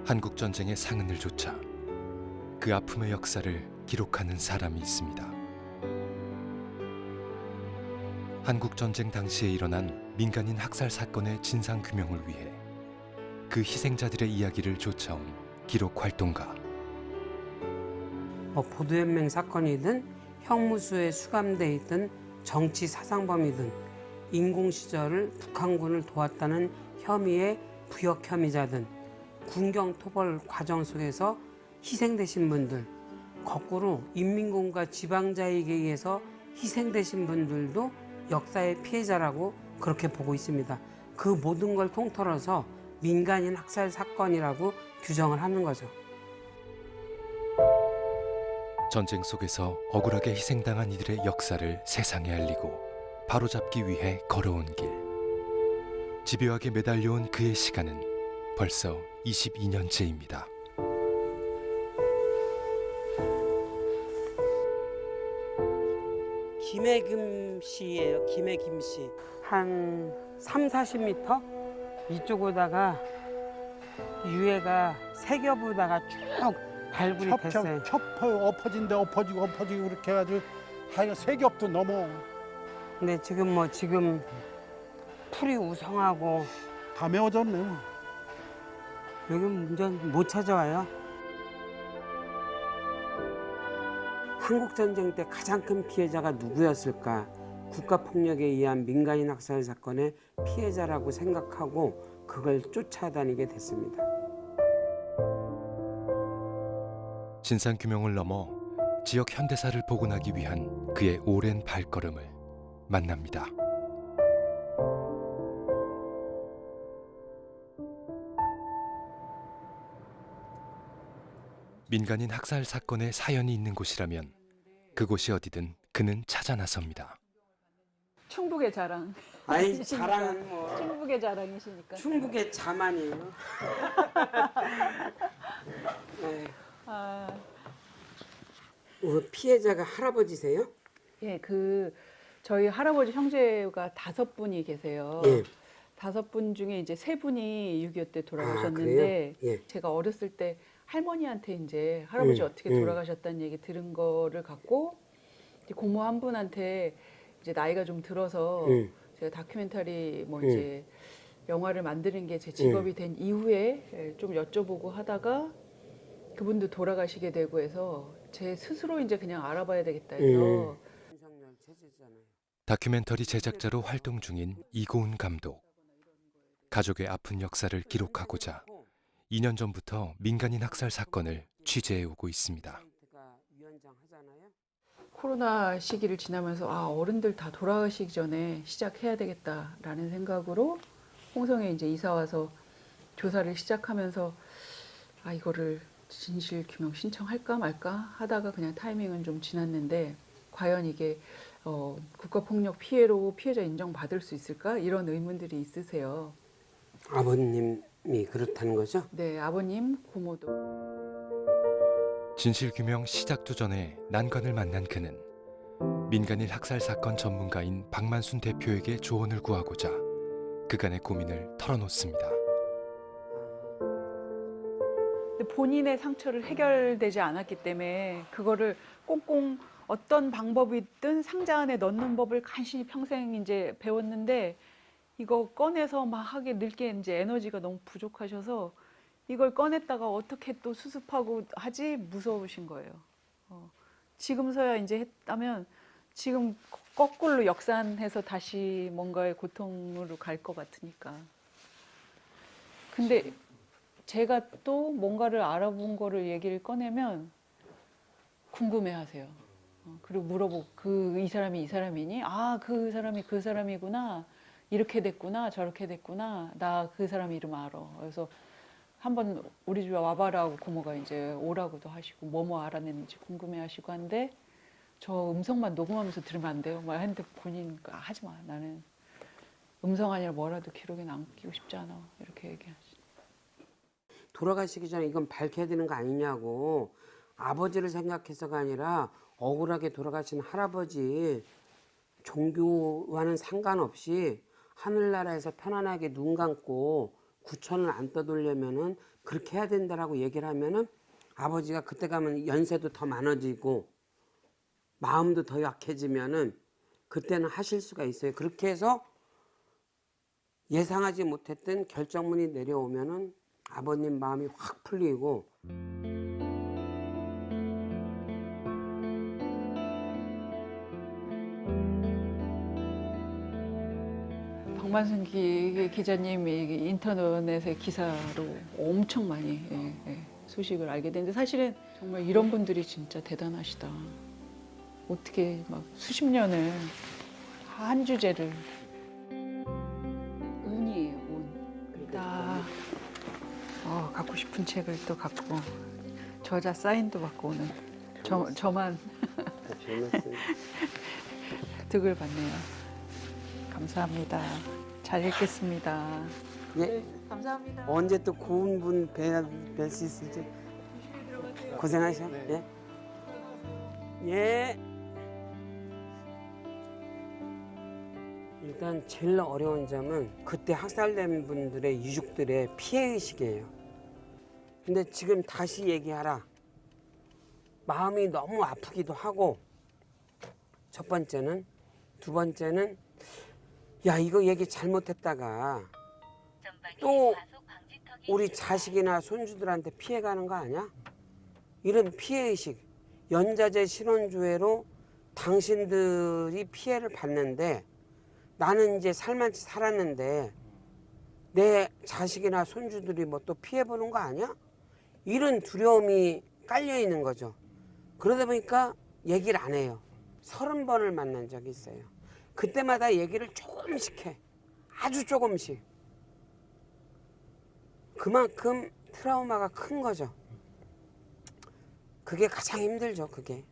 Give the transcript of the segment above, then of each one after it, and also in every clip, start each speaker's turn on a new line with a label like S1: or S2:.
S1: 한국전쟁의 상흔을 좇아 그 아픔의 역사를 기록하는 사람이 있습니다. 한국전쟁 당시에 일어난 민간인 학살 사건의 진상규명을 위해 그 희생자들의 이야기를 쫓아온 기록 활동가.
S2: 보도연맹 사건이든 형무소에 수감돼 있든 정치 사상범이든 인공시절을 북한군을 도왔다는 혐의의 부역 혐의자든 군경 토벌 과정 속에서 희생되신 분들, 거꾸로 인민군과 지방자익에 의해서 희생되신 분들도 역사의 피해자라고 그렇게 보고 있습니다. 그 모든 걸 통틀어서 민간인 학살 사건이라고 규정을 하는 거죠.
S1: 전쟁 속에서 억울하게 희생당한 이들의 역사를 세상에 알리고 바로잡기 위해 걸어온 길. 집요하게 매달려온 그의 시간은 벌써 22년째입니다.
S2: 김해김 씨예요. 김해김 씨. 한 30-40m 이쪽으로다가 유해가 세 겹으로다가 쭉 발굴이 됐어요.
S3: 첩첩 엎어진데 엎어지고 그렇게 해가지고 하여간 세 겹도 넘어.
S2: 근데 지금 풀이 우성하고
S3: 다 메워졌네.
S2: 여기 완전 못 찾아와요. 한국전쟁 때 가장 큰 피해자가 누구였을까? 국가폭력에 의한 민간인 학살 사건의 피해자라고 생각하고 그걸 쫓아다니게 됐습니다.
S1: 진상규명을 넘어 지역 현대사를 복원하기 위한 그의 오랜 발걸음을 만납니다. 민간인 학살 사건의 사연이 있는 곳이라면 그곳이 어디든 그는 찾아 나섭니다.
S4: 충북의 자랑.
S2: 아이 자랑은 뭐
S4: 충북의 자랑이시니까.
S2: 충북의 자만이에요. 네.
S4: 아,
S2: 피해자가 할아버지세요?
S4: 예, 저희 할아버지 형제가 5분이 계세요.
S2: 예.
S4: 5분 중에 이제 3분이 6.25 때
S2: 아,
S4: 돌아가셨는데
S2: 그래요? 예.
S4: 제가 어렸을 때 할머니한테 이제 할아버지 어떻게 돌아가셨다는 얘기 들은 거를 갖고 이제 고모 한 분한테 이제 나이가 좀 들어서 제가 다큐멘터리 뭐 이제 영화를 만드는 게 제 직업이 된 이후에 좀 여쭤보고 하다가 그분도 돌아가시게 되고 해서 제 스스로 이제 그냥 알아봐야 되겠다 해서
S1: 다큐멘터리 제작자로 활동 중인 이고은 감독. 가족의 아픈 역사를 기록하고자 2년 전부터 민간인 학살 사건을 취재해 오고 있습니다.
S4: 코로나 시기를 지나면서 어른들 다 돌아가시기 전에 시작해야 되겠다라는 생각으로 홍성에 이제 이사 와서 조사를 시작하면서 이거를 진실 규명 신청할까 말까 하다가 그냥 타이밍은 좀 지났는데 과연 이게 국가폭력 피해로 피해자 인정받을 수 있을까 이런 의문들이 있으세요.
S2: 아버님이 그렇다는 거죠?
S4: 네, 아버님, 고모도.
S1: 진실규명 시작도 전에 난관을 만난 그는 민간인 학살 사건 전문가인 박만순 대표에게 조언을 구하고자 그간의 고민을 털어놓습니다.
S4: 근데 본인의 상처를 해결되지 않았기 때문에 그거를 꽁꽁 어떤 방법이든 상자 안에 넣는 법을 간신히 평생 이제 배웠는데 이거 꺼내서 막 하게 늙게 이제 에너지가 너무 부족하셔서 이걸 꺼냈다가 어떻게 또 수습하고 하지 무서우신 거예요. 지금서야 이제 했다면 지금 거꾸로 역산해서 다시 뭔가의 고통으로 갈 것 같으니까. 근데 제가 또 뭔가를 알아본 거를 얘기를 꺼내면 궁금해하세요. 그리고 물어보고 이 사람이 이 사람이니? 그 사람이 그 사람이구나. 이렇게 됐구나 저렇게 됐구나. 나 그 사람 이름 알아. 그래서 한번 우리 집에 와봐라 하고 고모가 이제 오라고도 하시고 뭐뭐 알아냈는지 궁금해하시고 한데 저 음성만 녹음하면서 들으면 안 돼요. 막 했는데 본인 하지 마. 나는 음성 아니라 뭐라도 기록에 남기고 싶지 않아. 이렇게 얘기하시.
S2: 돌아가시기 전에 이건 밝혀야 되는 거 아니냐고. 아버지를 생각해서가 아니라 억울하게 돌아가신 할아버지 종교와는 상관없이 하늘나라에서 편안하게 눈 감고 9천을 안 떠돌려면은 그렇게 해야 된다라고 얘기를 하면은 아버지가 그때 가면 연세도 더 많아지고 마음도 더 약해지면은 그때는 하실 수가 있어요. 그렇게 해서 예상하지 못했던 결정문이 내려오면은 아버님 마음이 확 풀리고
S4: 박만순 기자님이 인터넷의 기사로 엄청 많이 소식을 알게 됐는데 사실은 정말 이런 분들이 진짜 대단하시다. 어떻게 막 수십 년을 한 주제를 운이에요, 운. 딱 갖고 싶은 책을 또 갖고 저자 사인도 받고 오는 저만 득을 받네요. 감사합니다. 잘 읽겠습니다.
S2: 예.
S4: 감사합니다.
S2: 언제 또 고운 분 뵐 수 있을지 고생하셔.
S3: 네.
S2: 예. 예. 일단 제일 어려운 점은 그때 학살된 분들의 유족들의 피해의식이에요. 근데 지금 다시 얘기하라. 마음이 너무 아프기도 하고 첫 번째는 두 번째는 야 이거 얘기 잘못했다가 또 우리 자식이나 손주들한테 피해가는 거 아니야? 이런 피해의식 연자제 신원조회로 당신들이 피해를 봤는데 나는 이제 살만치 살았는데 내 자식이나 손주들이 뭐 또 피해보는 거 아니야? 이런 두려움이 깔려 있는 거죠. 그러다 보니까 얘기를 안 해요. 30번을 만난 적이 있어요. 그때마다 얘기를 조금씩 해. 아주 조금씩. 그만큼 트라우마가 큰 거죠. 그게 가장 힘들죠, 그게.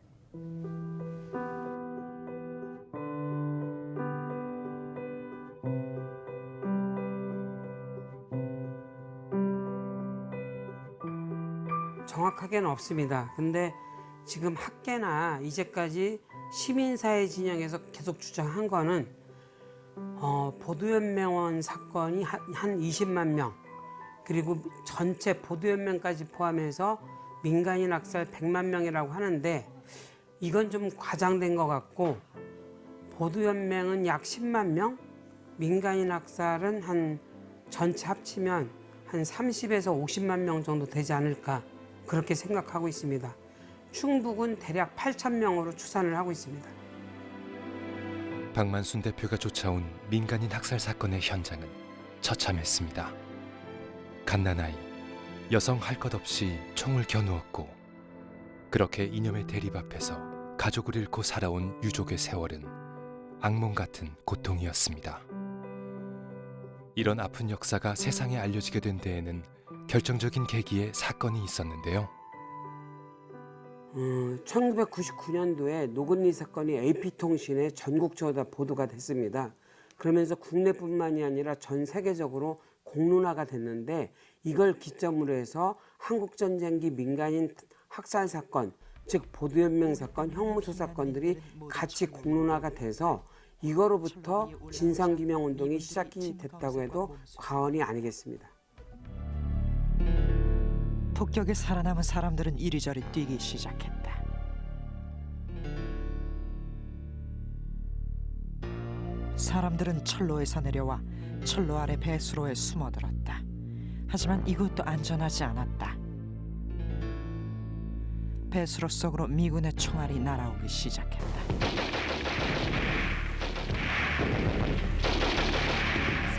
S2: 정확하게는 없습니다. 근데 지금 학계나 이제까지 시민사회 진영에서 계속 주장한 거는 보도연맹원 사건이 한 20만 명 그리고 전체 보도연맹까지 포함해서 민간인 학살 100만 명이라고 하는데 이건 좀 과장된 것 같고 보도연맹은 약 10만 명, 민간인 학살은 한 전체 합치면 한 30에서 50만 명 정도 되지 않을까 그렇게 생각하고 있습니다. 충북은 대략 8천 명으로 추산을 하고 있습니다.
S1: 박만순 대표가 쫓아온 민간인 학살 사건의 현장은 처참했습니다. 갓난아이, 여성 할 것 없이 총을 겨누었고 그렇게 이념의 대립 앞에서 가족을 잃고 살아온 유족의 세월은 악몽 같은 고통이었습니다. 이런 아픈 역사가 세상에 알려지게 된 데에는 결정적인 계기의 사건이 있었는데요.
S2: 1999년도에 노건리 사건이 AP통신에 전국적으로 보도가 됐습니다. 그러면서 국내뿐만이 아니라 전 세계적으로 공론화가 됐는데 이걸 기점으로 해서 한국전쟁기 민간인 학살 사건, 즉 보도연맹 사건, 형무소 사건들이 같이 공론화가 돼서 이거로부터 진상규명운동이 시작이 됐다고 해도 과언이 아니겠습니다.
S5: 폭격에 살아남은 사람들은 이리저리 뛰기 시작했다. 사람들은 철로에서 내려와 철로 아래 배수로에 숨어들었다. 하지만 이것도 안전하지 않았다. 배수로 속으로 미군의 총알이 날아오기 시작했다.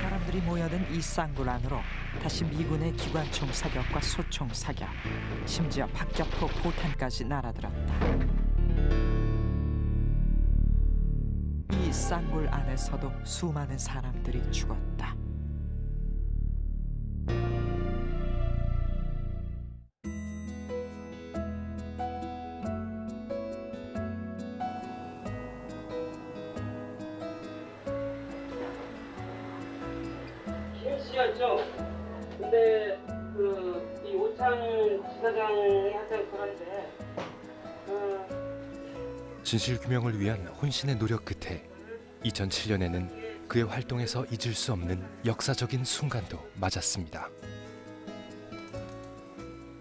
S5: 사람들이 모여든 이 쌍굴 안으로 다시 미군의 기관총 사격과 소총 사격, 심지어 박격포 포탄까지 날아들었다. 이 쌍굴 안에서도 수많은 사람들이 죽었다.
S2: 김씨였죠. 근데 이 오창 지사장이 하여튼 그런데
S1: 진실규명을 위한 혼신의 노력 끝에 2007년에는 그의 활동에서 잊을 수 없는 역사적인 순간도 맞았습니다.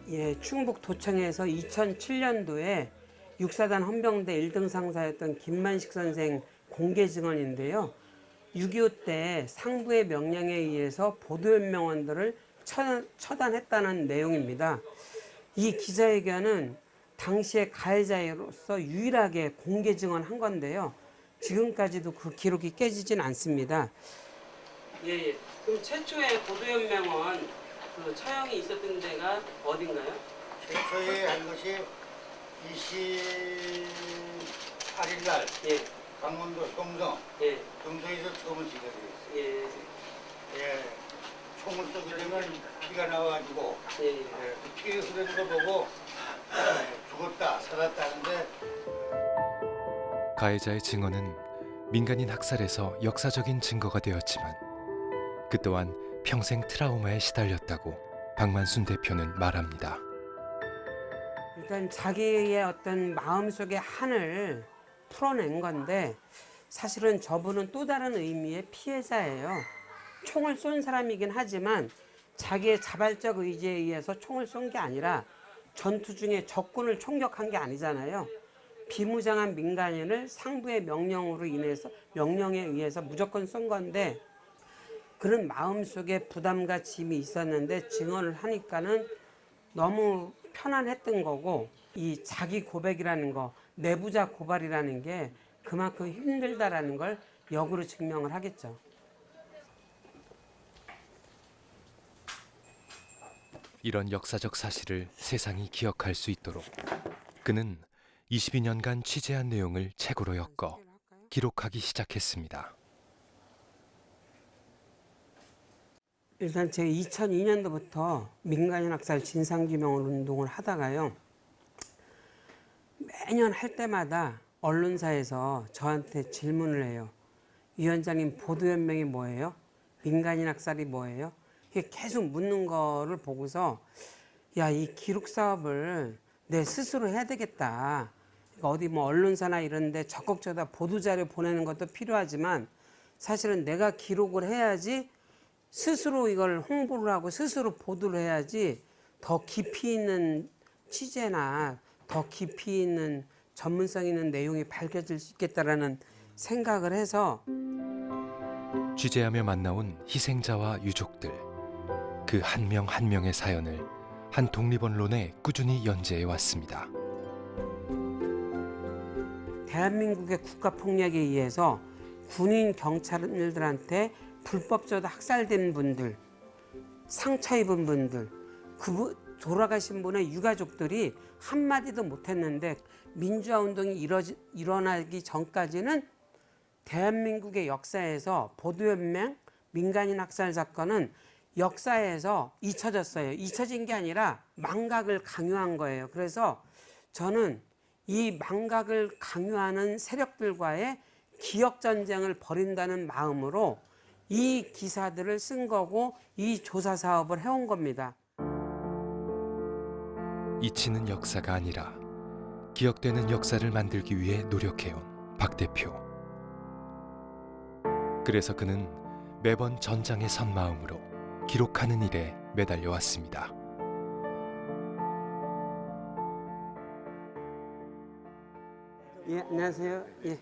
S2: 예, 충북 도청에서 2007년도에 육사단 헌병대 1등 상사였던 김만식 선생 공개 증언인데요. 6.25 때 상부의 명령에 의해서 보도연명원들을 처단했다는 내용입니다. 이 기자회견은 당시에 가해자로서 유일하게 공개 증언한 건데요. 지금까지도 그 기록이 깨지진 않습니다. 예. 그럼 최초의 보도연명원 그 처형이 있었던 데가 어딘가요?
S6: 최초에 한 것이 28일 날
S2: 예.
S6: 강원도 경성,
S2: 예.
S6: 경성에서 처음 시작했어요.
S2: 예.
S6: 예, 총을 쏘게 되면 피가 나와가지고
S2: 예.
S6: 그 피 흐르는 거 보고 죽었다, 살았다 하는데
S1: 가해자의 증언은 민간인 학살에서 역사적인 증거가 되었지만 그 또한 평생 트라우마에 시달렸다고 박만순 대표는 말합니다.
S2: 일단 자기의 어떤 마음속의 한을 풀어낸 건데 사실은 저분은 또 다른 의미의 피해자예요. 총을 쏜 사람이긴 하지만 자기의 자발적 의지에 의해서 총을 쏜 게 아니라 전투 중에 적군을 총격한 게 아니잖아요. 비무장한 민간인을 상부의 명령에 의해서 무조건 쏜 건데 그런 마음속에 부담과 짐이 있었는데 증언을 하니까는 너무 편안했던 거고 이 자기 고백이라는 거, 내부자 고발이라는 게 그만큼 힘들다라는 걸 역으로 증명을 하겠죠.
S1: 이런 역사적 사실을 세상이 기억할 수 있도록 그는 22년간 취재한 내용을 책으로 엮어 기록하기 시작했습니다.
S2: 일단 제가 2002년도부터 민간인 학살 진상규명 운동을 하다가요. 매년 할 때마다 언론사에서 저한테 질문을 해요. 위원장님 보도연명이 뭐예요? 민간인 학살이 뭐예요? 이게 계속 묻는 거를 보고서 야, 이 기록 사업을 내 스스로 해야 되겠다. 그러니까 어디 뭐 언론사나 이런 데 적극적으로 보도자료 보내는 것도 필요하지만 사실은 내가 기록을 해야지 스스로 이걸 홍보를 하고 스스로 보도를 해야지 더 깊이 있는 취재나 더 깊이 있는 전문성 있는 내용이 밝혀질 수 있겠다라는 생각을 해서
S1: 취재하며 만나온 희생자와 유족들 그 한 명 한 명의 사연을 한 독립언론에 꾸준히 연재해 왔습니다.
S2: 대한민국의 국가폭력에 의해서 군인 경찰들한테 불법적으로 학살된 분들, 상처 입은 분들, 돌아가신 분의 유가족들이 한마디도 못했는데 민주화 운동이 일어나기 전까지는 대한민국의 역사에서 보도연명, 민간인 학살 사건은 역사에서 잊혀졌어요. 잊혀진 게 아니라 망각을 강요한 거예요. 그래서 저는 이 망각을 강요하는 세력들과의 기억전쟁을 벌인다는 마음으로 이 기사들을 쓴 거고 이 조사 사업을 해온 겁니다.
S1: 잊히는 역사가 아니라 기억되는 역사를 만들기 위해 노력해온 박 대표. 그래서 그는 매번 전장에 선 마음으로 기록하는 일에 매달려 왔습니다.
S2: 예, 안녕하세요. 예.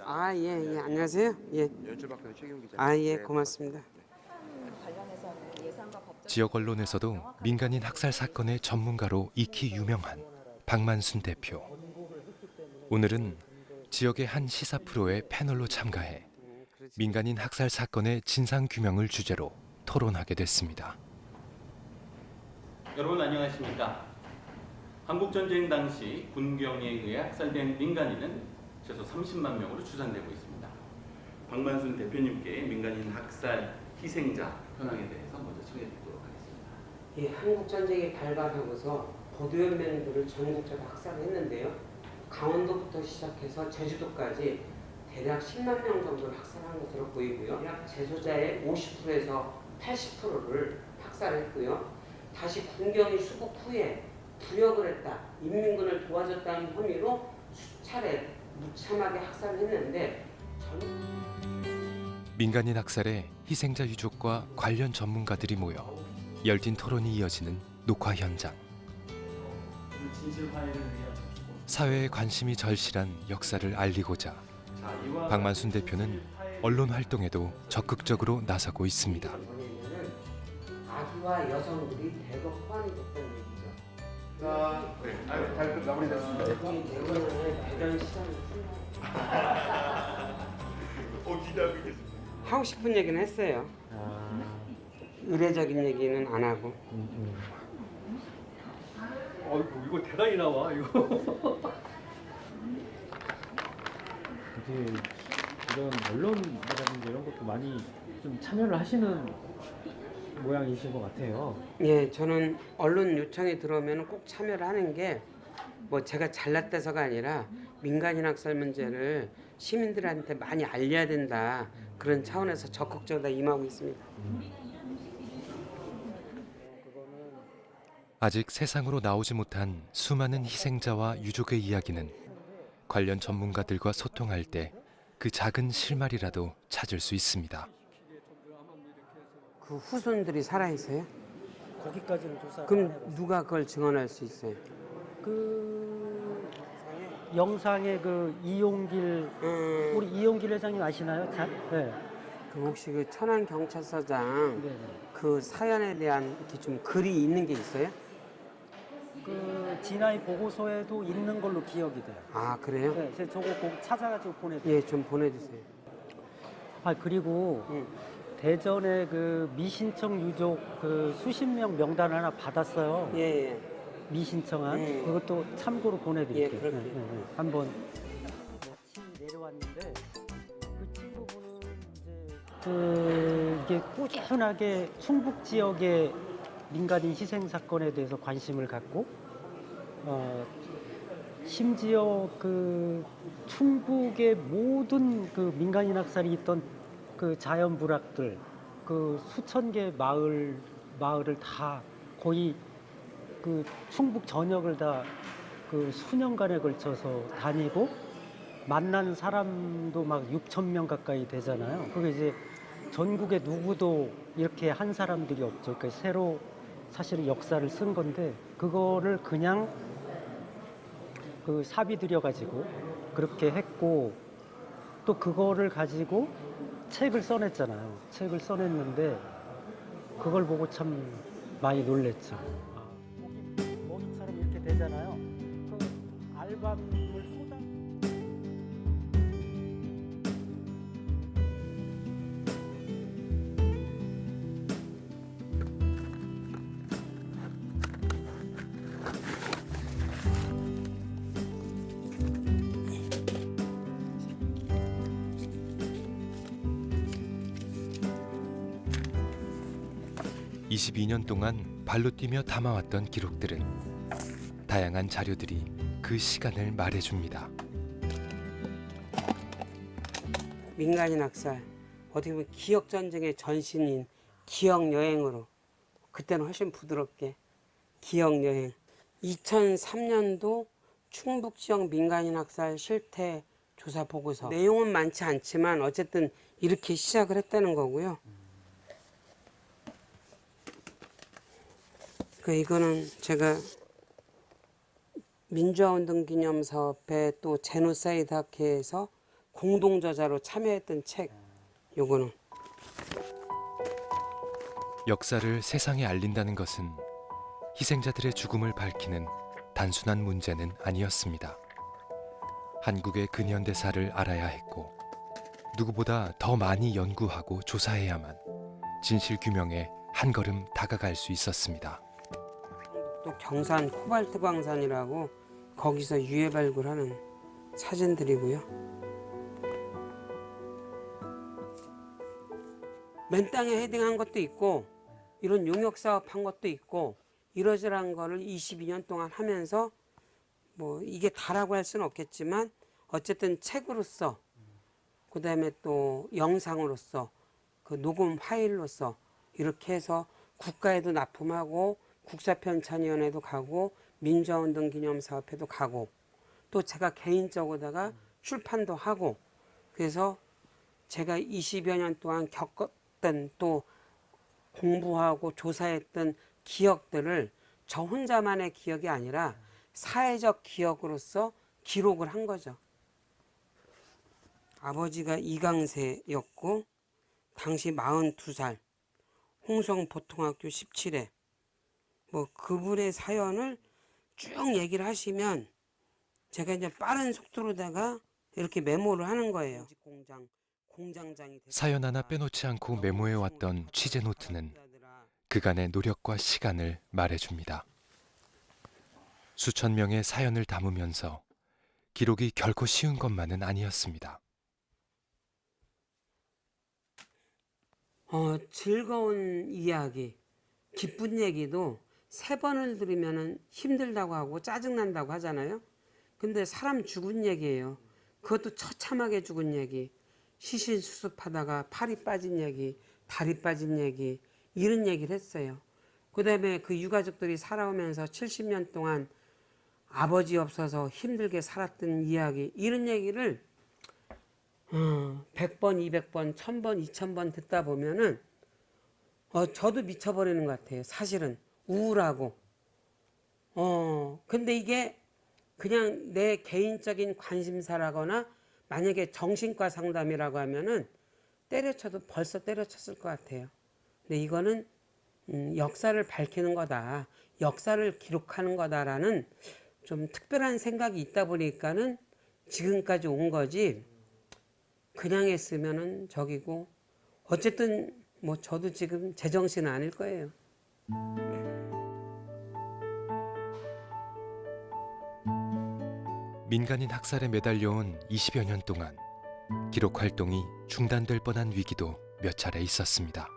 S2: 아, 예, 예, 안녕하세요. 예. 아, 예, 고맙습니다.
S1: 지역 언론에서도 민간인 학살 사건의 전문가로 익히 유명한 박만순 대표. 오늘은 지역의 한 시사 프로의 패널로 참가해 민간인 학살 사건의 진상 규명을 주제로 토론하게 됐습니다.
S7: 여러분 안녕하십니까? 한국전쟁 당시 군경에 의해 학살된 민간인은 최소 30만 명으로 추산되고 있습니다. 박만순 대표님께 민간인 학살 희생자 현황에 대해서 먼저 청해 듣도록 하겠습니다.
S2: 이 한국전쟁이 발발하고서 보도연맹들을 전국적으로 학살했는데요. 강원도부터 시작해서 제주도까지 대략 10만 명 정도를 학살한 것으로 보이고요. 약 재소자의 50%에서 80%를 학살했고요. 다시 군경이 수복 후에 부역을 했다, 인민군을 도와줬다는 혐의로 수차례 무참하게 학살을 했는데
S1: 민간인 학살의 희생자 유족과 관련 전문가들이 모여 열띤 토론이 이어지는 녹화 현장. 사회의 관심이 절실한 역사를 알리고자 박만순 대표는 언론 활동에도 적극적으로 나서고 있습니다.
S2: 아기와 여성들이 대거 포함이 됐다는 얘기죠.
S6: 잘 마무리됐습니다.
S2: 대전 시장을 하고 싶은 얘기는 했어요. 의례적인 얘기는 안 하고.
S8: 이거 대단히 나와 이거. 이제 이런 언론이라든지 이런 것도 많이 좀 참여를 하시는 모양이신 것 같아요.
S2: 예, 저는 언론 요청이 들어오면 꼭 참여를 하는 게 뭐 제가 잘났다서가 아니라 민간인 학살 문제를 시민들한테 많이 알려야 된다. 그런 차원에서 적극적으로 임하고 있습니다.
S1: 아직 세상으로 나오지 못한 수많은 희생자와 유족의 이야기는 관련 전문가들과 소통할 때 그 작은 실마리라도 찾을 수 있습니다.
S2: 그 후손들이 살아 있어요?
S9: 거기까지는 조사.
S2: 그럼 누가 그걸 증언할 수 있어요?
S9: 그 영상에 그 이용길 우리 이용길 회장님 아시나요? 네.
S2: 그 혹시 그 천안 경찰서장
S9: 네.
S2: 그 사연에 대한 이렇게 좀 글이 있는 게 있어요?
S9: 그 진아이 보고서에도 있는 걸로 기억이 돼요.
S2: 아 그래요?
S9: 네, 제가 저거 꼭 찾아가지고 보내드릴게요.
S2: 예, 좀 보내주세요.
S9: 아 그리고 대전에 그 미신청 유족 그 수십 명 명단 하나 받았어요.
S2: 예, 예.
S9: 미신청한 그것도 참고로 보내드릴게요.
S2: 예, 그렇게요.
S9: 한번 며칠 내려왔는데 그 친구분은 이제 이게 꾸준하게 충북 지역의 민간인 희생 사건에 대해서 관심을 갖고 심지어 그 충북의 모든 그 민간인 학살이 있던 그 자연 불악들 그 수천 개 마을을 다 거의 그 충북 전역을 다 그 수년간에 걸쳐서 다니고 만난 사람도 막 6천 명 가까이 되잖아요. 그게 이제 전국에 누구도 이렇게 한 사람들이 없죠. 그러니까 새로 사실은 역사를 쓴 건데 그거를 그냥 그 사비 들여가지고 그렇게 했고 또 그거를 가지고 책을 써냈잖아요. 책을 써냈는데 그걸 보고 참 많이 놀랬죠. 먹이처럼 이렇게 되잖아요. 그 알밤을 쏟아.
S1: 이십이 년 동안 발로 뛰며 담아왔던 기록들은 다양한 자료들이 그 시간을 말해줍니다.
S2: 민간인 학살 어떻게 보면 기억 전쟁의 전신인 기억 여행으로 그때는 훨씬 부드럽게 기억 여행 2003년도 충북 지역 민간인 학살 실태 조사 보고서 내용은 많지 않지만 어쨌든 이렇게 시작을 했다는 거고요. 이거는 제가 민주화운동기념사업회 또 제노사이드 학회에서 공동저자로 참여했던 책. 요거는
S1: 역사를 세상에 알린다는 것은 희생자들의 죽음을 밝히는 단순한 문제는 아니었습니다. 한국의 근현대사를 알아야 했고 누구보다 더 많이 연구하고 조사해야만 진실 규명에 한 걸음 다가갈 수 있었습니다.
S2: 또 경산 코발트 광산이라고 거기서 유해 발굴하는 사진들이고요. 맨 땅에 헤딩한 것도 있고 이런 용역 사업 한 것도 있고 이러저러한 거를 22년 동안 하면서 뭐 이게 다라고 할 수는 없겠지만 어쨌든 책으로서 그다음에 또 영상으로서 그 녹음 파일로서 이렇게 해서 국가에도 납품하고 국사편찬위원회도 가고 민주화운동기념사업회도 가고 또 제가 개인적으로다가 출판도 하고 그래서 제가 20여 년 동안 겪었던 또 공부하고 조사했던 기억들을 저 혼자만의 기억이 아니라 사회적 기억으로서 기록을 한 거죠. 아버지가 이강세였고 당시 42살, 홍성보통학교 17회. 뭐 그분의 사연을 쭉 얘기를 하시면 제가 이제 빠른 속도로다가 이렇게 메모를 하는 거예요. 공장장이
S1: 사연 하나 빼놓지 않고 메모해왔던 취재 노트는 그간의 노력과 시간을 말해줍니다. 수천 명의 사연을 담으면서 기록이 결코 쉬운 것만은 아니었습니다.
S2: 즐거운 이야기, 기쁜 얘기도 3번을 들으면 힘들다고 하고 짜증난다고 하잖아요. 근데 사람 죽은 얘기예요. 그것도 처참하게 죽은 얘기. 시신수습하다가 팔이 빠진 얘기, 다리 빠진 얘기, 이런 얘기를 했어요. 그 다음에 그 유가족들이 살아오면서 70년 동안 아버지 없어서 힘들게 살았던 이야기, 이런 얘기를 100번, 200번, 1000번, 2000번 듣다 보면은 저도 미쳐버리는 것 같아요. 사실은 우울하고. 근데 이게 그냥 내 개인적인 관심사라거나 만약에 정신과 상담이라고 하면은 때려쳐도 벌써 때려쳤을 것 같아요. 근데 이거는 역사를 밝히는 거다, 역사를 기록하는 거다라는 좀 특별한 생각이 있다 보니까는 지금까지 온 거지, 그냥 했으면은 저기고, 어쨌든 뭐 저도 지금 제정신은 아닐 거예요.
S1: 민간인 학살에 매달려온 20여 년 동안 기록 활동이 중단될 뻔한 위기도 몇 차례 있었습니다.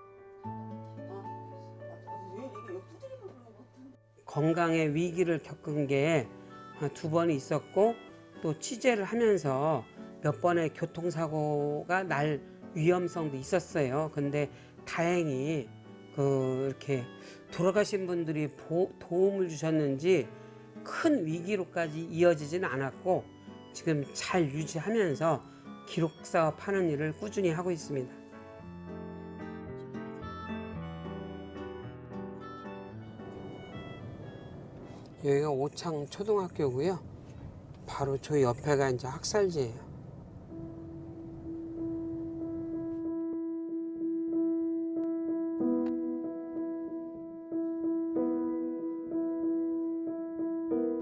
S2: 건강의 위기를 겪은 게 2번 있었고, 또 취재를 하면서 몇 번의 교통사고가 날 위험성도 있었어요. 근데 다행히 이렇게 돌아가신 분들이 도움을 주셨는지 큰 위기로까지 이어지진 않았고, 지금 잘 유지하면서 기록 사업하는 일을 꾸준히 하고 있습니다. 여기가 오창 초등학교고요. 바로 저 옆에가 이제 학살지예요.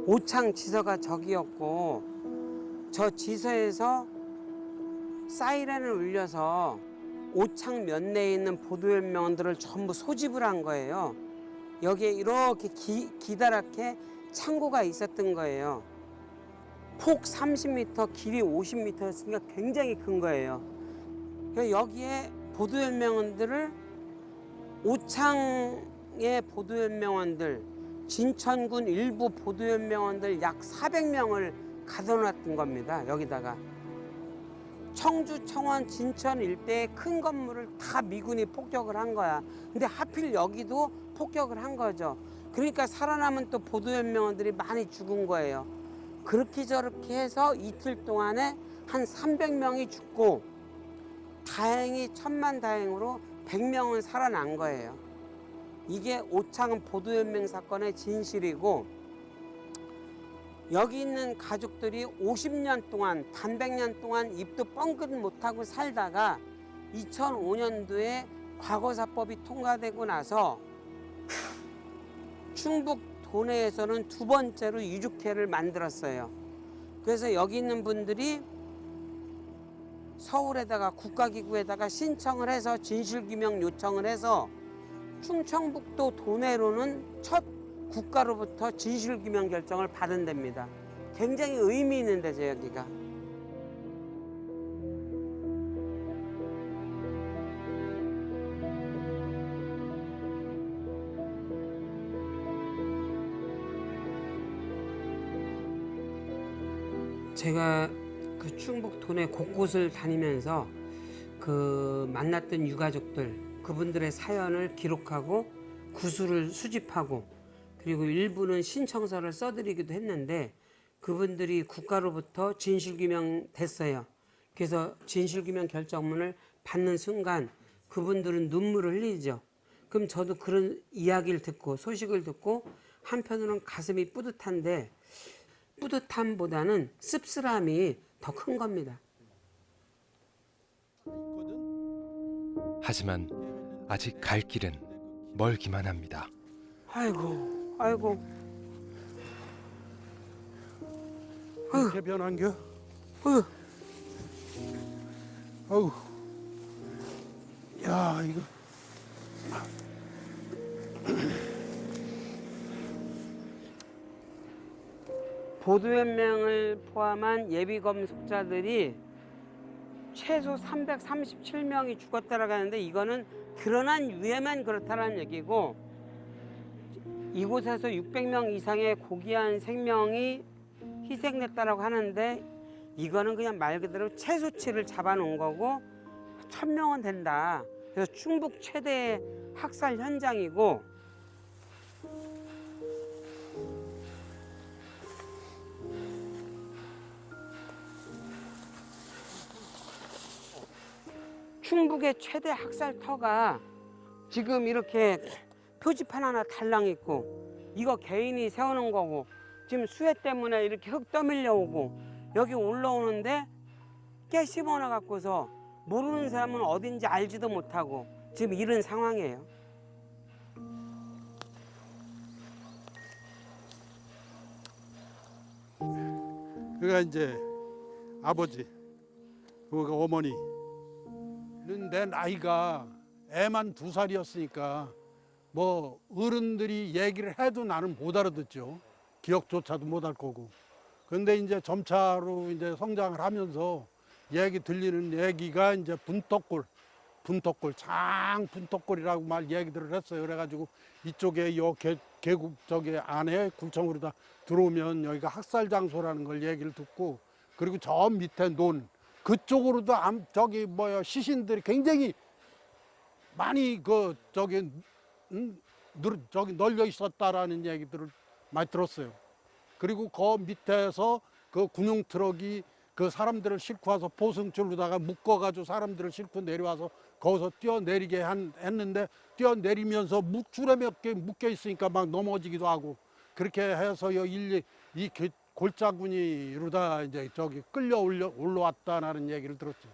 S2: 오창 지서가 저기였고, 저 지서에서 사이렌을 울려서 오창 면내에 있는 보도연명원들을 전부 소집을 한 거예요. 여기에 이렇게 기다랗게 창고가 있었던 거예요. 폭 30m, 길이 50m였으니까 굉장히 큰 거예요. 여기에 보도연명원들을, 오창의 보도연명원들, 진천군 일부 보도연명원들 약 400명을 가둬놨던 겁니다. 여기다가 청주, 청원, 진천 일대의 큰 건물을 다 미군이 폭격을 한 거야. 근데 하필 여기도 폭격을 한 거죠. 그러니까 살아남은 또 보도연명원들이 많이 죽은 거예요. 그렇게 저렇게 해서 이틀 동안에 한 300명이 죽고, 다행히 천만다행으로 100명은 살아난 거예요. 이게 오창 보도연맹 사건의 진실이고, 여기 있는 가족들이 50년 동안, 단백년 동안 입도 뻥끗 못하고 살다가 2005년도에 과거사법이 통과되고 나서 충북 도내에서는 2번째로 유족회를 만들었어요. 그래서 여기 있는 분들이 서울에다가 국가기구에다가 신청을 해서 진실규명 요청을 해서 충청북도 도내로는 첫 국가로부터 진실규명 결정을 받은 데입니다. 굉장히 의미 있는 데죠, 여기가. 제가 그 충북 도내 곳곳을 다니면서 그 만났던 유가족들, 그분들의 사연을 기록하고 구술을 수집하고, 그리고 일부는 신청서를 써드리기도 했는데, 그분들이 국가로부터 진실규명 됐어요. 그래서 진실규명 결정문을 받는 순간 그분들은 눈물을 흘리죠. 그럼 저도 그런 이야기를 듣고 소식을 듣고 한편으로는 가슴이 뿌듯한데 뿌듯함보다는 씁쓸함이 더 큰 겁니다.
S1: 하지만 아직 갈 길은 멀기만 합니다.
S2: 아이고, 아이고.
S3: 이렇게 변한겨?
S2: 어휴.
S3: 어우, 야 이거
S2: 보도연맹을 포함한 예비검속자들이 최소 337명이 죽었다라고 하는데 이거는 드러난 유해만 그렇다는 얘기고 이곳에서 600명 이상의 고귀한 생명이 희생됐다라고 하는데 이거는 그냥 말 그대로 최소치를 잡아놓은 거고 1000명은 된다. 그래서 충북 최대의 학살 현장이고 충북의 최대 학살터가 지금 이렇게 표지판 하나 달랑 있고 이거 개인이 세우는 거고 지금 수해 때문에 이렇게 흙 떠밀려 오고 여기 올라오는데 깨 씹어놔 갖고서 모르는 사람은 어딘지 알지도 못하고 지금 이런 상황이에요.
S3: 그가 이제 아버지, 그가 어머니는 내 나이가 애만 2살이었으니까 뭐 어른들이 얘기를 해도 나는 못 알아듣죠. 기억조차도 못 할 거고. 근데 이제 점차로 이제 성장을 하면서 얘기 들리는 얘기가 이제 분떡골, 분떡골이라고 말 얘기들을 했어요. 그래가지고 이쪽에 요 계곡 저기 안에 구청으로 다 들어오면 여기가 학살 장소라는 걸 얘기를 듣고 그리고 저 밑에 논 그쪽으로도 저기 뭐야 시신들이 굉장히 많이 저기 널려 있었다라는 얘기들을 많이 들었어요. 그리고 그 밑에서 그 군용 트럭이 그 사람들을 싣고 와서 포승줄로다가 묶어가지고 사람들을 싣고 내려와서 거기서 뛰어내리게 했는데 뛰어내리면서 줄에 몇 개 묶여 있으니까 막 넘어지기도 하고 그렇게 해서 이 골짜구니로다 이제 저기 끌려 올라왔다라는 얘기를 들었죠.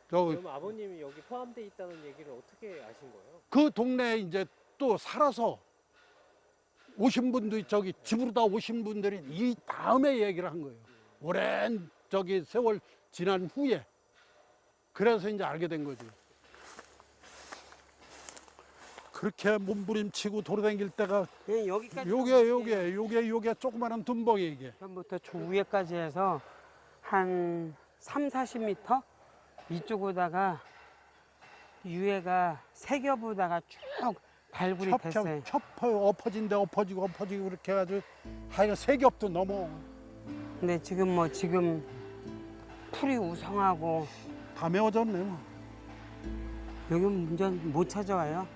S8: 그럼 아버님이 여기 포함돼 있다는 얘기를 어떻게 아신 거예요?
S3: 그 동네에 이제 또 살아서 오신 분들이 저기 집으로 다 오신 분들이 이 다음에 얘기를 한 거예요. 오랜 저기 세월 지난 후에. 그래서 이제 알게 된 거지. 그렇게 몸부림치고 돌아다닐 때가
S2: 네, 여기까지
S3: 요게 조그마한 둔벙이 이게.
S2: 처음부터 저 위에까지 해서 한 30-40m 이쪽으로다가 유해가 세 겹으로다가 쭉 발굴이 됐어요.
S3: 엎어진데 엎어지고 그렇게 해가지고 하여간 3겹도 넘어.
S2: 근데 지금 풀이 우성하고
S3: 다 메워졌네 뭐.
S2: 여기 완전 못 찾아와요.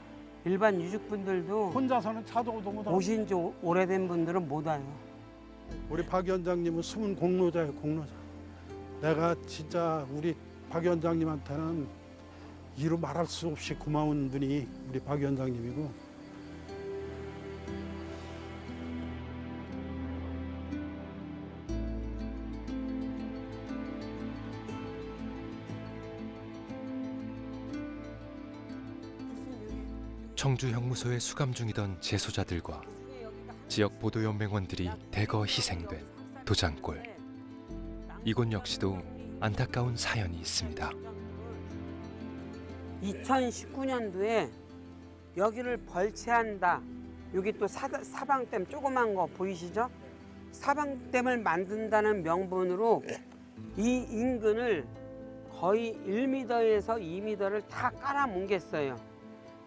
S2: 일반 유족분들도
S3: 혼자서는 차도 못 와요.
S2: 오신 지 오래된 분들은 못 와요.
S3: 우리 박 위원장님은 숨은 공로자예요, 공로자. 내가 진짜 우리 박 위원장님한테는 이루 말할 수 없이 고마운 분이 우리 박 위원장님이고
S1: 청주 형무소에 수감 중이던 재소자들과 지역 보도연맹원들이 대거 희생된 도장골. 이곳 역시도 안타까운 사연이 있습니다.
S2: 2019년도에 여기를 벌채한다. 여기 또 사방댐 조그만 거 보이시죠? 사방댐을 만든다는 명분으로 이 인근을 거의 1m에서 2m를 다 깔아뭉갰어요.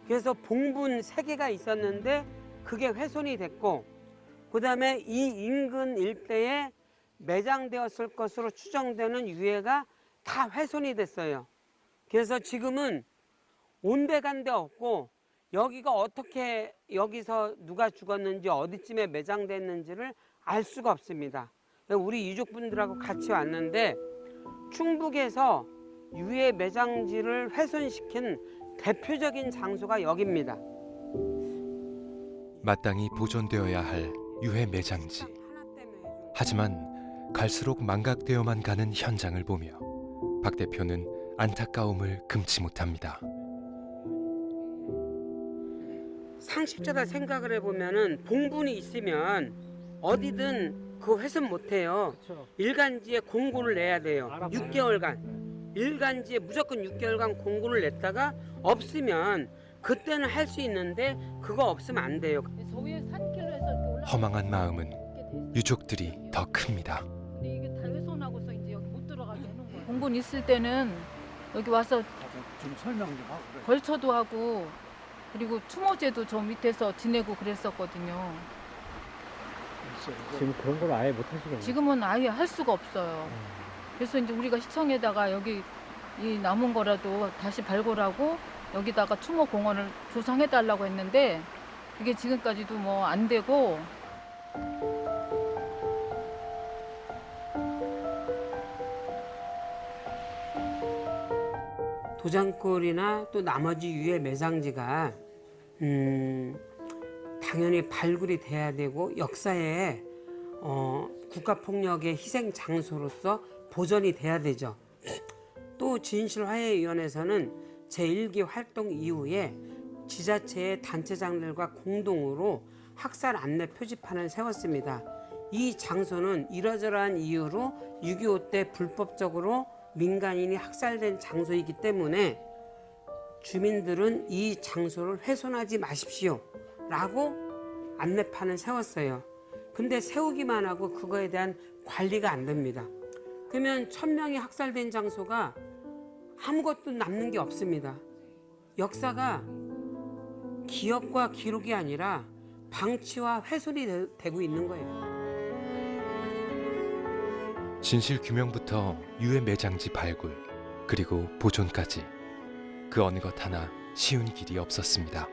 S2: 그래서 봉분 3개가 있었는데 그게 훼손이 됐고 그다음에 이 인근 일대에 매장되었을 것으로 추정되는 유해가 다 훼손이 됐어요. 그래서 지금은 온데간데 없고 여기가 어떻게 여기서 누가 죽었는지 어디쯤에 매장됐는지를 알 수가 없습니다. 우리 유족분들하고 같이 왔는데 충북에서 유해 매장지를 훼손시킨 대표적인 장소가 여기입니다.
S1: 마땅히 보존되어야 할 유해 매장지. 하지만 갈수록 망각되어만 가는 현장을 보며 박 대표는 안타까움을 금치 못합니다.
S2: 상식적으로 생각을 해보면은 봉분이 있으면 어디든 그 훼손 못해요. 일간지에 공고를 내야 돼요. 6개월간. 일간지에 무조건 6개월간 공고를 냈다가 없으면 그때는 할 수 있는데 그거 없으면 안 돼요.
S1: 허망한 마음은 유족들이 더 큽니다.
S4: 이게 다 훼손하고서 이제 여기 못 들어가게 해놓은 거예요. 공분 있을 때는 여기 와서
S3: 좀 설명 좀 하고 그래.
S4: 벌초도 하고 그리고 추모제도 저 밑에서 지내고 그랬었거든요.
S8: 지금 그런 걸 아예 못 하시겠네요.
S4: 지금은 아예 할 수가 없어요. 그래서 이제 우리가 시청에다가 여기 이 남은 거라도 다시 발굴하고 여기다가 추모 공원을 조성해 달라고 했는데 그게 지금까지도 뭐 안 되고.
S2: 도장골이나 또 나머지 유해 매장지가 당연히 발굴이 돼야 되고 역사에 국가폭력의 희생 장소로서 보존이 돼야 되죠. 또 진실화해위원회에서는 제1기 활동 이후에 지자체의 단체장들과 공동으로 학살 안내 표지판을 세웠습니다. 이 장소는 이러저러한 이유로 6.25 때 불법적으로 민간인이 학살된 장소이기 때문에 주민들은 이 장소를 훼손하지 마십시오 라고 안내판을 세웠어요. 근데 세우기만 하고 그거에 대한 관리가 안 됩니다. 그러면 1000명이 학살된 장소가 아무것도 남는 게 없습니다. 역사가 기억과 기록이 아니라 방치와 훼손이 되고 있는 거예요.
S1: 진실 규명부터 유해 매장지 발굴 그리고 보존까지 그 어느 것 하나 쉬운 길이 없었습니다.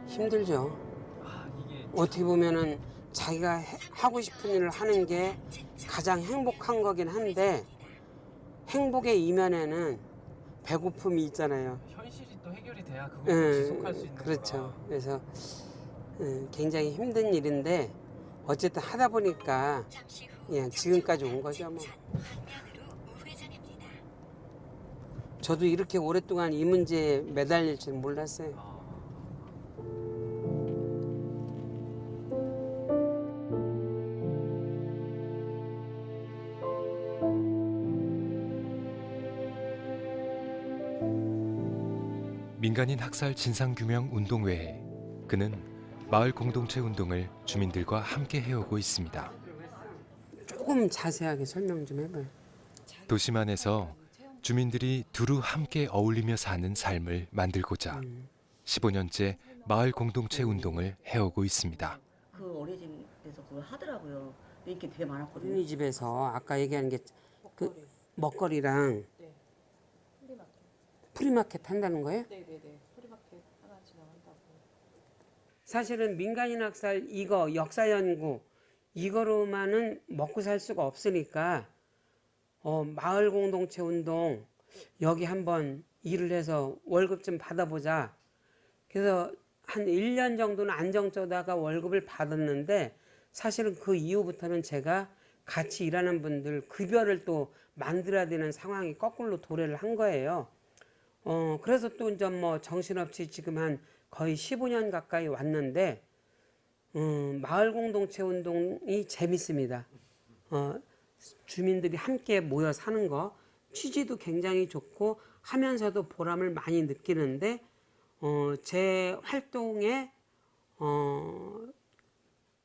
S2: 힘들죠. 어떻게 보면은 자기가 하고 싶은 일을 하는 게 가장 행복한 거긴 한데 행복의 이면에는 배고픔이 있잖아요.
S10: 현실이 또 해결이 돼야 그걸 지속할 수 있는
S2: 그렇죠.
S10: 거라.
S2: 그래서 굉장히 힘든 일인데 어쨌든 하다 보니까 그냥 지금까지 온 거죠 뭐. 저도 이렇게 오랫동안 이 문제에 매달릴 줄 몰랐어요.
S1: 민간인 학살 진상규명 운동 외에 그는 마을 공동체 운동을 주민들과 함께 해오고 있습니다.
S2: 조금 자세하게 설명 좀 해봐요.
S1: 도시만에서 주민들이 두루 함께 어울리며 사는 삶을 만들고자 15년째 마을 공동체 운동을 해오고 있습니다.
S11: 그 어린이집에서 그걸 하더라고요. 인기 되게 많았거든요.
S2: 어린이집에서 아까 얘기하는 게 그 먹거리랑 프리마켓 한다는 거예요?
S4: 네네네. 프리마켓 하나 진행한다고.
S2: 사실은 민간인 학살 이거 역사 연구 이거로만은 먹고 살 수가 없으니까 마을 공동체 운동 여기 한번 일을 해서 월급 좀 받아보자. 그래서 한 1년 정도는 안정적다가 월급을 받았는데 사실은 그 이후부터는 제가 같이 일하는 분들 급여를 또 만들어야 되는 상황이 거꾸로 도래를 한 거예요. 그래서 또 이제 뭐 정신없이 지금 한 거의 15년 가까이 왔는데 마을 공동체 운동이 재밌습니다. 주민들이 함께 모여 사는 거 취지도 굉장히 좋고 하면서도 보람을 많이 느끼는데 제 활동의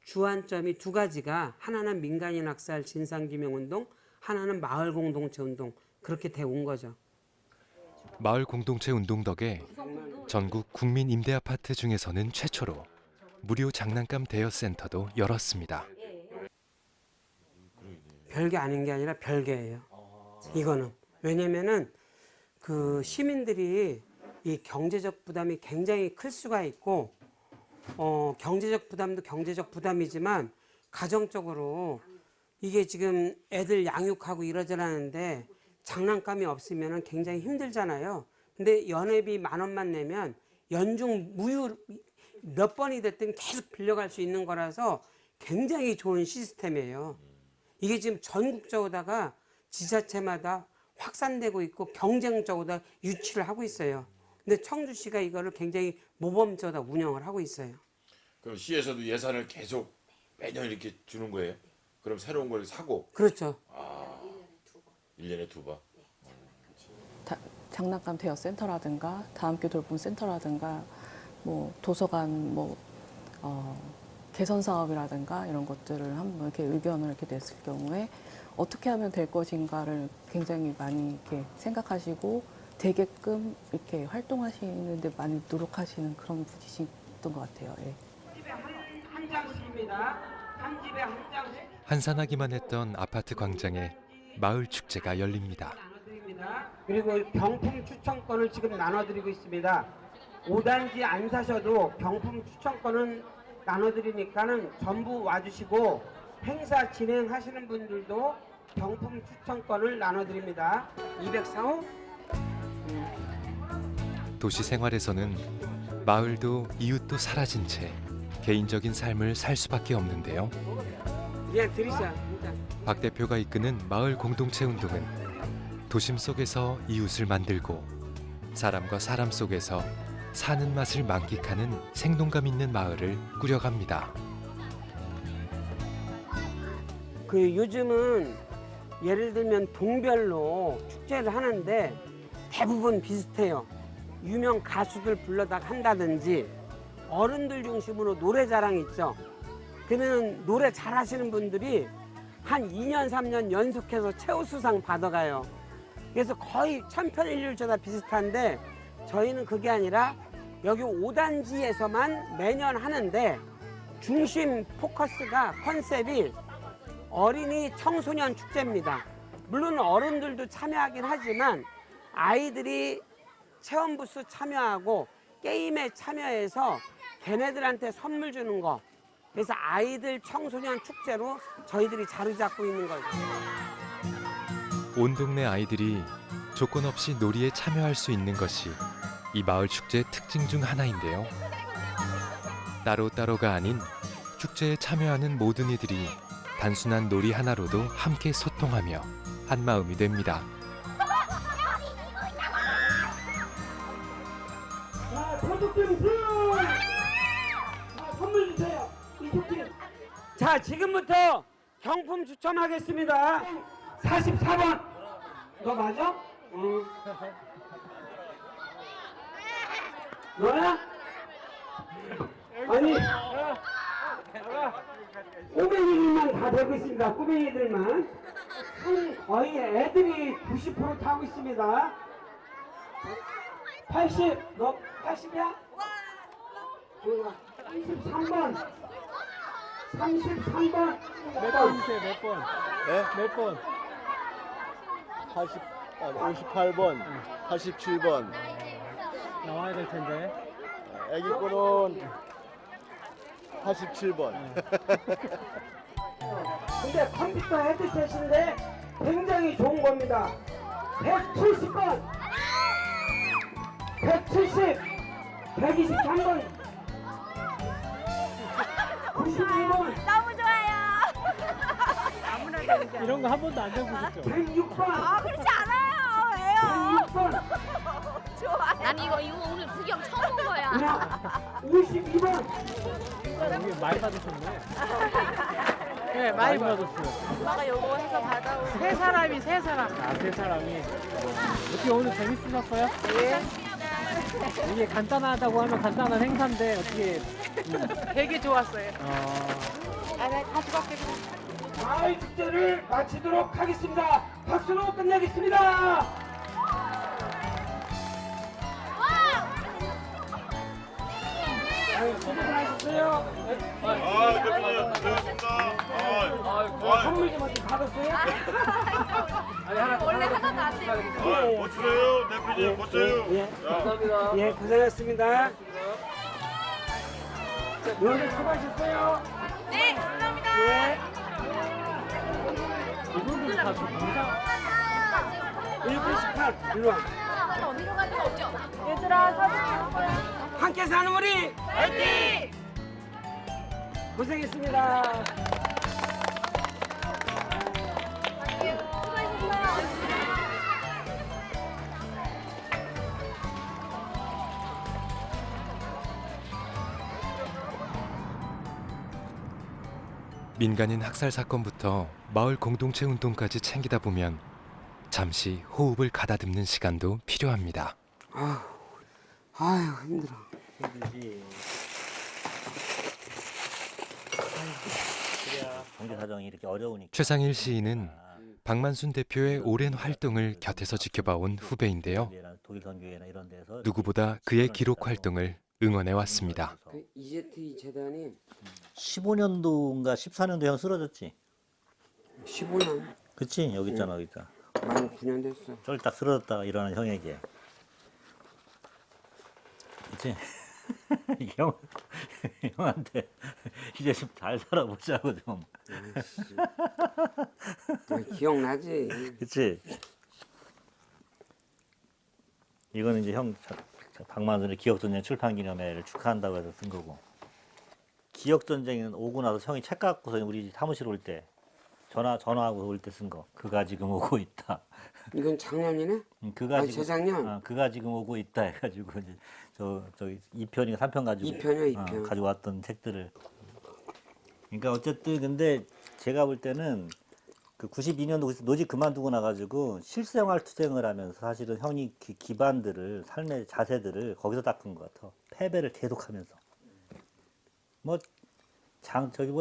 S2: 주안점이 두 가지가 하나는 민간인 학살 진상규명운동, 하나는 마을 공동체 운동 그렇게 돼 온 거죠.
S1: 마을 공동체 운동 덕에 전국 국민 임대 아파트 중에서는 최초로 무료 장난감 대여 센터도 열었습니다.
S2: 별게 아닌 게 아니라 별개예요. 이거는 왜냐면은 그 시민들이 이 경제적 부담이 굉장히 클 수가 있고 경제적 부담도 경제적 부담이지만 가정적으로 이게 지금 애들 양육하고 이러저러는데 장난감이 없으면 굉장히 힘들잖아요. 근데 연회비 10,000원만 내면 연중 무휴 몇 번이 됐든 계속 빌려갈 수 있는 거라서 굉장히 좋은 시스템이에요. 이게 지금 전국적으로다가 지자체마다 확산되고 있고 경쟁적으로 유치를 하고 있어요. 근데 청주시가 이거를 굉장히 모범적으로 운영을 하고 있어요.
S12: 그럼 시에서도 예산을 계속 매년 이렇게 주는 거예요? 그럼 새로운 걸 사고?
S2: 그렇죠.
S12: 아, 1년에 2번.
S13: 장난감 대여 센터라든가 다함께 돌봄 센터라든가 뭐 도서관 개선 사업이라든가 이런 것들을 한번 이렇게 의견을 이렇게 냈을 경우에 어떻게 하면 될 것인가를 굉장히 많이 이렇게 생각하시고 되게끔 이렇게 활동하시는데 많이 노력하시는 그런 분이셨던 것 같아요. 예.
S2: 한 장씩입니다. 한 집에 한 장씩.
S1: 한산하기만 했던 아파트 광장에 마을 축제가 열립니다.
S2: 그리고 경품 추천권을 지금 나눠드리고 있습니다. 5단지 안 사셔도 경품 추천권은 나눠드리니까는 전부 와주시고 행사 진행하시는 분들도 경품 추천권을 나눠드립니다. 204호.
S1: 도시 생활에서는 마을도 이웃도 사라진 채 개인적인 삶을 살 수밖에 없는데요.
S2: 예, 들으셔.
S1: 박 대표가 이끄는 마을 공동체 운동은 도심 속에서 이웃을 만들고 사람과 사람 속에서 사는 맛을 만끽하는 생동감 있는 마을을 꾸려갑니다.
S2: 그 요즘은 예를 들면 동별로 축제를 하는데 대부분 비슷해요. 유명 가수들 불러다 한다든지 어른들 중심으로 노래자랑 있죠. 그러면 노래 잘하시는 분들이 한 2년 3년 연속해서 최우수상 받아가요. 그래서 거의 천편일률조다 비슷한데 저희는 그게 아니라 여기 5단지에서만 매년 하는데 중심 포커스가 컨셉이 어린이 청소년 축제입니다. 물론 어른들도 참여하긴 하지만 아이들이 체험부스 참여하고 게임에 참여해서 걔네들한테 선물 주는 거. 그래서 아이들 청소년 축제로 저희들이 자리 잡고 있는 거죠.
S1: 온 동네 아이들이 조건 없이 놀이에 참여할 수 있는 것이 이 마을 축제의 특징 중 하나인데요. 따로따로가 아닌 축제에 참여하는 모든 이들이 단순한 놀이 하나로도 함께 소통하며 한마음이 됩니다.
S2: 자, 저쪽팀 승! 선물 주세요. 이쪽팀. 자, 지금부터 경품 추첨하겠습니다. 44번. 너 맞아? 응. 너야? 아니, 꼬맹이들만 다 되고 있습니다. 꼬맹이들만. 거의 애들이 90% 타고 있습니다. 80, 너 80이야? 33번. 33번.
S8: 몇 번이세요? 몇 번?
S6: 네?
S8: 몇 번?
S6: 58번, 87번.
S8: 나와야 될 텐데.
S6: 애기 거는 87번.
S2: 근데 컴퓨터 헤드셋인데 굉장히 좋은 겁니다. 170번, 170, 123번, 92번.
S14: 너무 좋아요.
S8: 이런 거 한 번도 안 해보셨죠?
S2: 106번.
S14: 아 그렇지 않아요. 왜요?
S2: 106번.
S14: 좋아. 난 이거 오늘 구경 처음 본 거야.
S2: 52번.
S8: 이게 많이 받으셨네.
S10: 네,
S8: 많이 받았어요.
S14: 엄마가 요거 해서 받아오고.
S10: 세 사람이 세 사람.
S8: 아, 세 사람이. 어떻게 오늘 재밌으셨어요?
S14: 예.
S8: 이게 간단하다고 하면 간단한 행사인데 어떻게
S10: 되게 좋았어요.
S14: 아, 네, 다시 갈게.
S2: 마을 축제를 마치도록 하겠습니다. 박수로 끝내겠습니다. 수고하셨어요.
S6: 대표님, 고맙습니다.
S2: 선물 좀 어떻게 받았어요?
S14: 원래 하나도 안 돼요.
S6: 멋지세요, 대표님, 멋져요.
S2: 감사합니다. 예, 고생하셨습니다. 여러분 수고하셨어요.
S14: 네, 감사합니다.
S2: 예.
S9: 이분들 다 공사
S2: 1918 일로 와.
S14: 어디로 가는 거 없죠?
S10: 얘들아 사진 찍을 거야.
S2: 함께 사는 우리
S10: 화이팅!
S2: 고생했습니다.
S1: 민간인 학살 사건부터 마을 공동체 운동까지 챙기다 보면 잠시 호흡을 가다듬는 시간도 필요합니다.
S2: 아유 힘들어.
S15: 경제 사정이 이렇게 어려우니까.
S1: 최상일 시인은 박만순 대표의 오랜 활동을 곁에서 지켜봐온 후배인데요.
S15: 독일 선교회나 이런 데서
S1: 누구보다 그의 기록 활동을 응원해 왔습니다.
S2: 그 이제트 재단이
S15: 15년도인가 14년도 형 쓰러졌지.
S2: 15년.
S15: 그치 여기 있잖아 여기 있잖아.
S2: 만 9년 됐어.
S15: 쫄딱 쓰러졌다가 일어난 형에게. 그치? 형한테 이제 좀 잘 살아보자고 좀.
S2: 기억나지.
S15: 그치? 이거는 이제 형 박만순의 기억전쟁 출판기념회를 축하한다고 해서 쓴 거고. 기억전쟁은 오고 나서 형이 책 갖고서 우리 사무실 올 때 전화하고 올 때 쓴 거. 그가 지금 오고 있다.
S2: 이건 작년이네?
S15: 그가
S2: 지금 재작년?
S15: 그가 지금 오고 있다 해가지고 이제 저기 2편인가 3편 가지고
S2: 2편이요, 2편.
S15: 가져왔던 책들을. 그러니까 어쨌든 근데 제가 볼 때는 그 92년도 노직 그만두고 나가지고 실생활 투쟁을 하면서 사실은 형이 기반들을 삶의 자세들을 거기서 닦은 것 같아. 패배를 계속하면서. 뭐 저기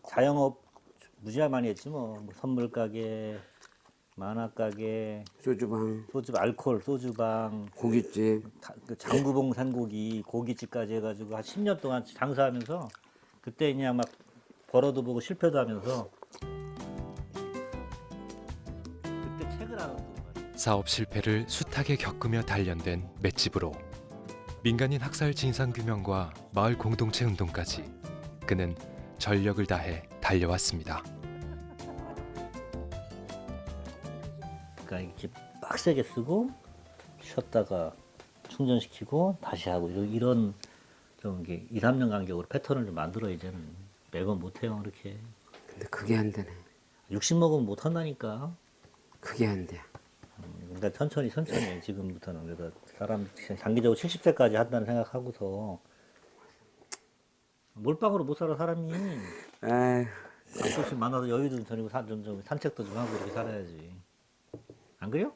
S15: 자영업 무지하 많이 했지 뭐 선물 가게, 만화 가게,
S2: 소주방,
S15: 알코올, 소주방,
S2: 고깃집,
S15: 장구봉 산고기, 고깃집까지 해가지고 한 10년 동안 장사하면서 그때 그냥 막 벌어도 보고 실패도 하면서 그때 책을 안 썼던 거야.
S1: 사업 실패를 숱하게 겪으며 단련된 맷집으로 민간인 학살 진상규명과 마을 공동체 운동까지 그는 전력을 다해 달려왔습니다.
S15: 그러니까 이렇게 빡세게 쓰고 쉬었다가 충전시키고 다시 하고 이런 좀 이게 2, 3년 간격으로 패턴을 좀 만들어 이제는 매번 못해요 그렇게.
S2: 근데 그게 안 되네.
S15: 60 먹으면 못 한다니까.
S2: 그게 안 돼.
S15: 그러니까 천천히 지금부터는 그래서 사람 장기적으로 70세까지 한다는 생각하고서 몰빵으로 못 살아 사람이.
S2: 에휴.
S15: 가끔씩 만나서 여유도 좀 저리고 좀 산책도 좀 하고 이렇게 살아야지. 안 그래요?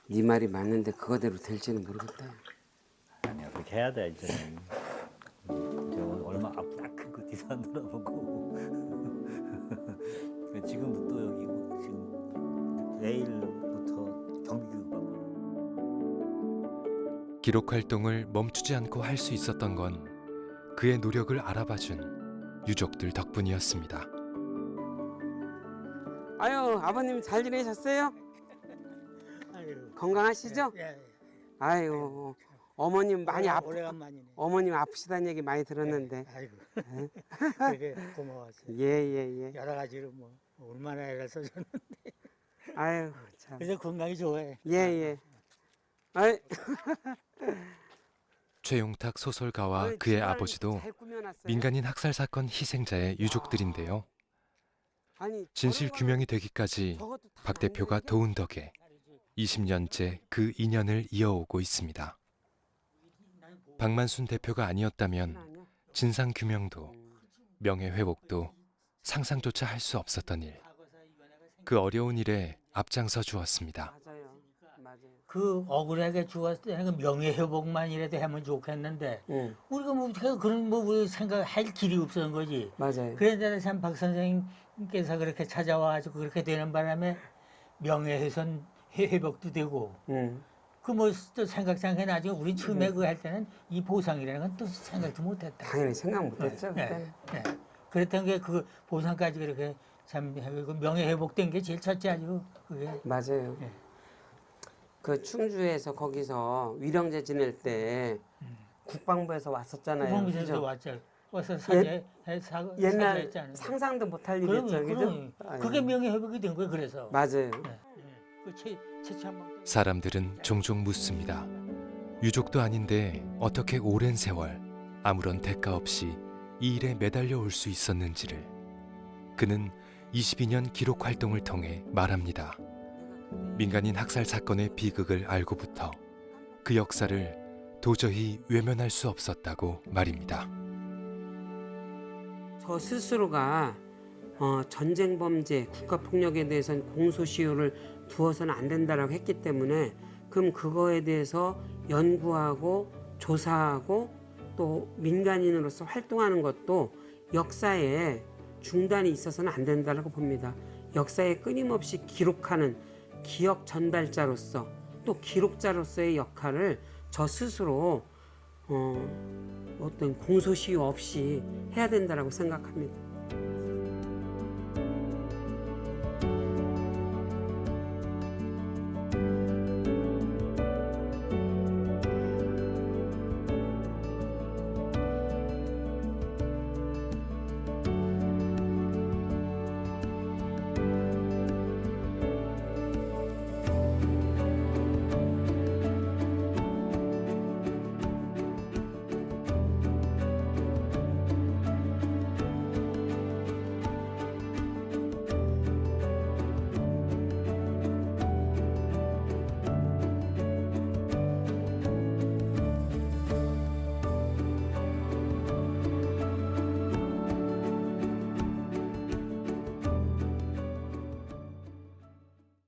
S2: 네 말이 맞는데 그거대로 될지는 모르겠다.
S15: 아니야 그렇게 해야 돼 이제는. 이제 얼마 앞으로 큰거 뒤도 안 돌아보고. 지금도 또 여기 지금 내일부터 경기교육 받고.
S1: 기록 활동을 멈추지 않고 할 수 있었던 건 그의 노력을 알아봐준 유족들 덕분이었습니다.
S2: 아유 아버님 잘 지내셨어요? 건강하시죠?
S16: 예.
S2: 아유 어머님 많이
S16: 오래간만이네.
S2: 어머님 아프시다는 얘기 많이 들었는데.
S16: 아이고. 되게 고마웠어요.
S2: 예예예.
S16: 여러 가지로 뭐 얼마나 애를 써줬는데.
S2: 아유 참.
S16: 그래서 건강이 좋아해.
S2: 예예. 아이.
S1: 최용탁 소설가와 그의 아버지도 민간인 학살 사건 희생자의 유족들인데요. 진실 규명이 되기까지 박 대표가 도운 덕에 20년째 그 인연을 이어오고 있습니다. 박만순 대표가 아니었다면 진상 규명도 명예회복도 상상조차 할 수 없었던 일. 그 어려운 일에 앞장서 주었습니다.
S16: 그 억울하게 죽었을 때는 명예회복만이라도 하면 좋겠는데 우리가 뭐 그런 뭐 우리 생각할 길이 없었던 거지.
S2: 맞아요.
S16: 그런데 참 박 선생님께서 그렇게 찾아와가지고 그렇게 되는 바람에 명예훼손 회복도 되고. 그 뭐 또 생각장해 나중에 우리 처음에 그거 할 때는 이 보상이라는 건 또 생각도 못했다.
S2: 당연히 생각 못했죠.
S16: 네. 그랬던 게 그 보상까지 그렇게 참 명예회복된 게 제일 첫째 아주 그게.
S2: 맞아요.
S16: 네.
S2: 그 충주에서 거기서 위령제 지낼 때 국방부에서 왔었잖아요.
S16: 국방부에서 왔죠. 와서
S2: 옛날
S16: 사죄했잖아요.
S2: 상상도 못할 일이었죠, 그죠?
S16: 그게 명예회복이 된 거예요. 그래서
S2: 맞아요.
S1: 사람들은 종종 묻습니다. 유족도 아닌데 어떻게 오랜 세월 아무런 대가 없이 이 일에 매달려 올 수 있었는지를 그는 22년 기록 활동을 통해 말합니다. 민간인 학살 사건의 비극을 알고부터 그 역사를 도저히 외면할 수 없었다고 말입니다.
S2: 저 스스로가 전쟁 범죄, 국가 폭력에 대해서는 공소시효를 두어서는 안 된다라고 했기 때문에 그럼 그거에 대해서 연구하고 조사하고 또 민간인으로서 활동하는 것도 역사에 중단이 있어서는 안 된다고 봅니다. 역사에 끊임없이 기록하는 기억 전달자로서 또 기록자로서의 역할을 저 스스로 어떤 공소시효 없이 해야 된다고 생각합니다.